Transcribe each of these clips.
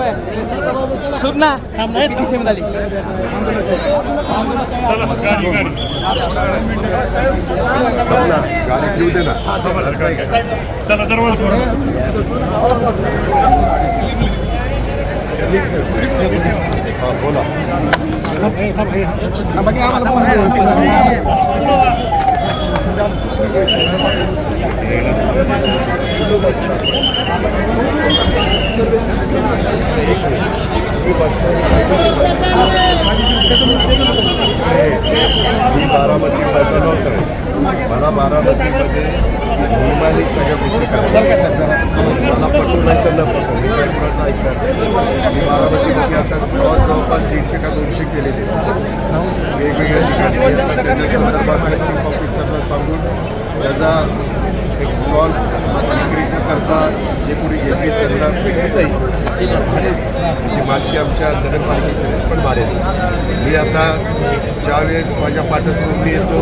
सुट ना किती मिळाली गाडी घेऊ दे ना चला दरवाजा बोला मी बारामतीला नव्हतं मला बारामतीमध्ये नियमाने सगळ्या गोष्टी करायच्या मला पटून नाही तर न पटून मी काय कुणाचं ऐकणार मी बारामतीमध्ये आता जवळपास 150 का 200 केलेले वेगवेगळ्या ठिकाणी त्याच्या संदर्भात चीफ ऑफिसरला सांगून त्याचा एक सॉल्व विक्रीचं करता जे कोणी घेतली त्यांना नाही मागची आमच्या नगरपालिकेचे पण मारेल मी आता ज्यावेळेस माझ्या पाठीसमोर मी येतो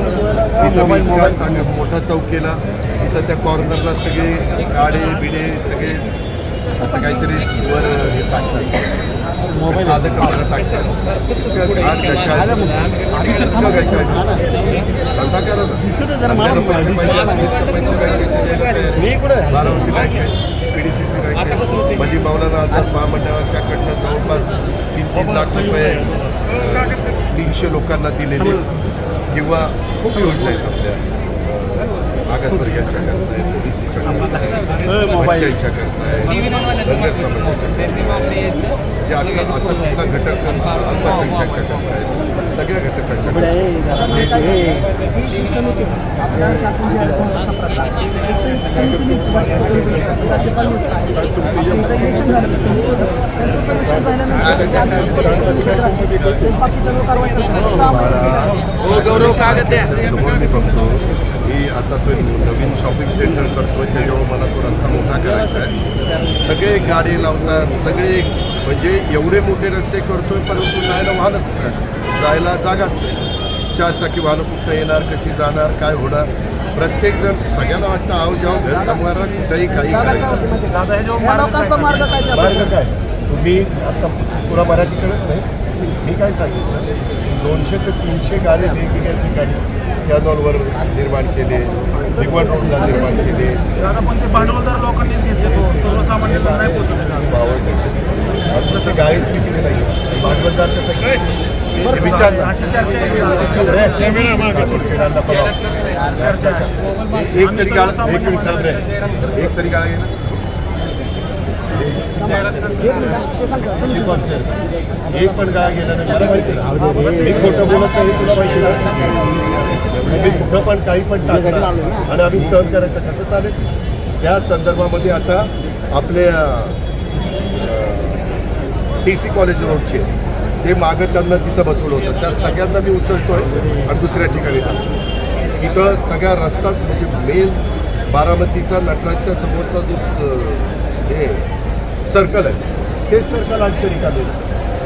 तिथं मी इतका मोठा चौक केला तिथं त्या कॉर्नरला सगळे गाडे बिडे सगळे असं काहीतरी वर हे टाकतात साधं कपडा टाकतात बारामती बँक PDCC बँक मजी मौलाना आझाद महामंडळाच्याकडनं जवळपास 3 लाख रुपये 300 लोकांना दिलेले किंवा खूप योजना आहेत आपल्या मागासवर्गीयांच्या करता आहे OBCच्या करता आहे महिलांच्या करता आहे धनगर समाजाच्या जे आता असा कुठला घटक अल्पसंख्याकच्या करता आहे सगळ्या घटकांच्या बघतो मी आता तो नवीन शॉपिंग सेंटर करतोय त्याच्यावर मला तो रस्ता मोठा करायचा आहे सगळे गाडी लावतात सगळे म्हणजे एवढे मोठे रस्ते करतोय परंतु जायला वाहन असतं जायला जागा असते 4 चाकी वाहनं कुठं येणार कशी जाणार काय होणार प्रत्येकजण सगळ्यांना वाटतं आव जाव घर कमवायला कुठंही काही मार्ग काय तुम्ही आता पुरा मराठी कळत नाही मी काय सांगितलं 200 ते 300 गाड्या वेगवेगळ्या ठिकाणी कॅनॉलवर निर्माण केले रिवॉर्ड रोडला निर्माण केले पण ते भांडवलदार लोकांनीच घेतले सर्वसामान्य नाही तसं गाडीच विकली नाही भांडवलदार कसं विचार एक तरी गाळा एक तरी गाळा गेला एक पण गाळा गेला नाही मला माहिती मी खोटं बोलत नाही तुला माहिती मी कुठं पण काही पण टाकणार आणि आम्ही सहन करायचं कसं चालेल त्या संदर्भामध्ये आता आपल्या TC कॉलेज रोडचे ते मागं त्यांना तिथं बसवलं होतं त्या सगळ्यांना मी उचलतोय आणि दुसऱ्या ठिकाणी तिथं सगळा रस्ताच म्हणजे मेन बारामतीचा नटराजच्या समोरचा जो हे सर्कल आहे तेच सर्कल अडचणीत आलेलं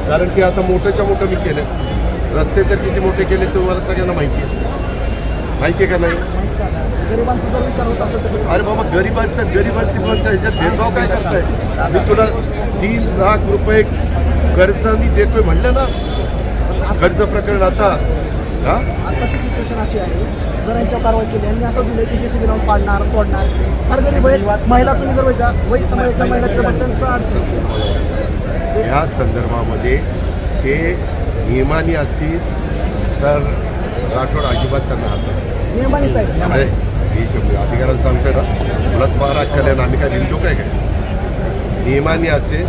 कारण ते आता मोठ्याच्या मोठं मी केलं रस्ते तर किती मोठे केले तुम्हाला सगळ्यांना माहिती आहे का नाही गरिबांचा जर विचार होत असेल तर अरे बाबा गरिबांची म्हणता ह्याच्यात भेदभाव काय करताय मी तुला 3 लाख रुपये कर्ज मी देतोय म्हणलं ना कर्ज प्रकरण आता आताची सिच्युएशन अशी आहे जर यांच्यावर कारवाई केली यांनी असं दिलं की JCB लावून पाडणार तोडणार फार गरीब आहेत महिला तुम्ही जर वैध समाजाच्या महिला बसल्याचं अडचण असते ह्या संदर्भामध्ये ते नियमाने असतील तर राठोड अजिबात त्यांना हात नियमानेच आहे अरे मी अधिकाऱ्याला सांगतोय ना तुलाच बारा केल्यानं आम्ही काय लिहितो काय नियमाने असेल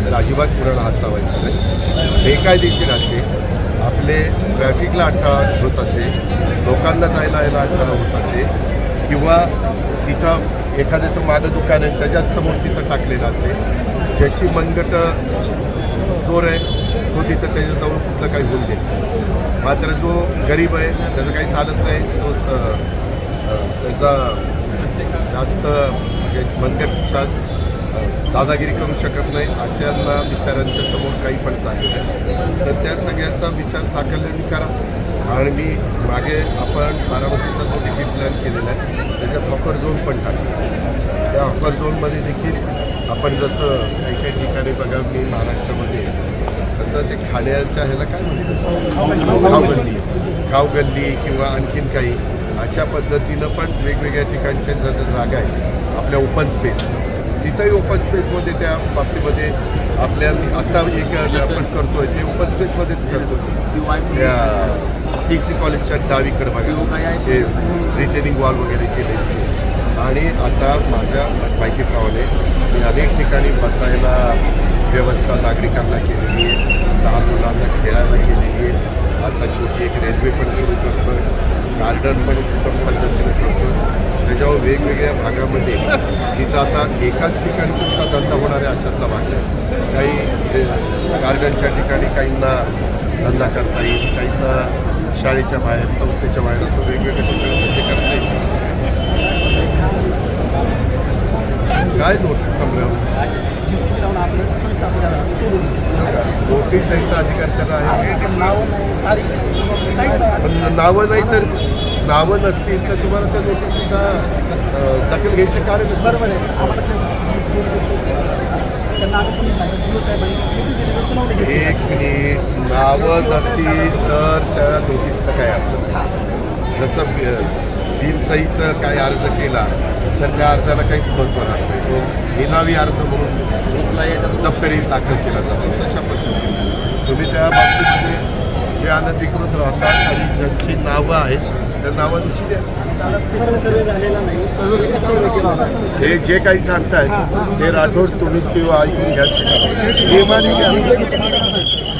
तर अजिबात कुणाला हात लावायचा नाही बेकायदेशीर असेल आपले ट्रॅफिकला अडथळा होत असेल लोकांना जायला यायला अडथळा होत असेल किंवा तिथं एखाद्याचं मागं दुकान आहे त्याच्याच समोर तिथं टाकलेलं असेल ज्याची मनगट जोर आहे तो तिथं त्याच्याजवळ कुठलं काही होऊन द्यायचं मात्र जो गरीब आहे त्याचं काही चालत नाही तो त्याचा जास्त मनगट दादागिरी करू शकत नाही अशांना विचारांच्या समोर काही पण चाललेलं आहे तर त्या सगळ्यांचा विचार साकल्याने करा आणि मी मागे आपण बारामतीचा जो तिकीट प्लॅन केलेला आहे त्याच्यात बफर झोन पण टाकला त्या हॉकर झोनमध्ये देखील आपण जसं काही काही ठिकाणी बघा मी महाराष्ट्रामध्ये तसं ते खाण्याच्या ह्याला काय म्हणतात गावगल्ली किंवा आणखीन काही अशा पद्धतीनं पण वेगवेगळ्या ठिकाणच्या ज्या जागा आहेत आपल्या ओपन स्पेस तिथंही ओपन स्पेसमध्ये त्या बाबतीमध्ये आपल्या आत्ता एक आपण करतोय ते ओपन स्पेसमध्येच करतो त्या TC कॉलेजच्या डावीकडे बघा ते रिटेनिंग वॉल वगैरे केले आणि आता माझ्या माहितीप्रमाणे मी अनेक ठिकाणी बसायला व्यवस्था नागरिकांना केलेली आहे, लहान मुलांना खेळायला केलेली आहे. आता छोटी एक रेल्वे पण सुरू करतो गार्डन पण उत्तम पद्धतीने करतो. त्याच्यावर वेगवेगळ्या भागामध्ये तिथं आता एकाच ठिकाणी तुमचा धंदा होणाऱ्या अशातला भाग आहे. काही गार्डनच्या ठिकाणी काहींना धंदा करता येईल, काहींना शाळेच्या बाहेर संस्थेच्या बाहेर असं वेगवेगळ्या ठिकाणी धंदे करता येईल. काय नोटीस संग्रह नोटीस द्यायचा अधिकार त्याला आहे. पण नावं नाही तर नावं नसतील तर तुम्हाला त्या नोटीसचा दखल घ्यायचं कारण नसतं. बरोबर आहे. त्यांना आम्ही समजून सांगितलं CEO साहेबांनी एक मिनिट नावं नसतील तर त्या नोटीसला काय अर्थ नाही. जसं बिनसहीचं काय अर्ज केला तर त्या अर्जाला काहीच महत्त्व राहत नाही. तो निनावी अर्ज म्हणून दप्तरी दाखल केला जातो. तशा पद्धतीने तुम्ही त्या बाबतीमध्ये जे अनधिकृत राहतात आणि ज्यांची नावं आहेत त्या नावानिशी द्या. सर्वे झालेला नाही. सर्वे केला होता. हे जे काही सांगतायत ते राठोड तुम्ही शिव ऐकून घ्या. नियमाने घ्या.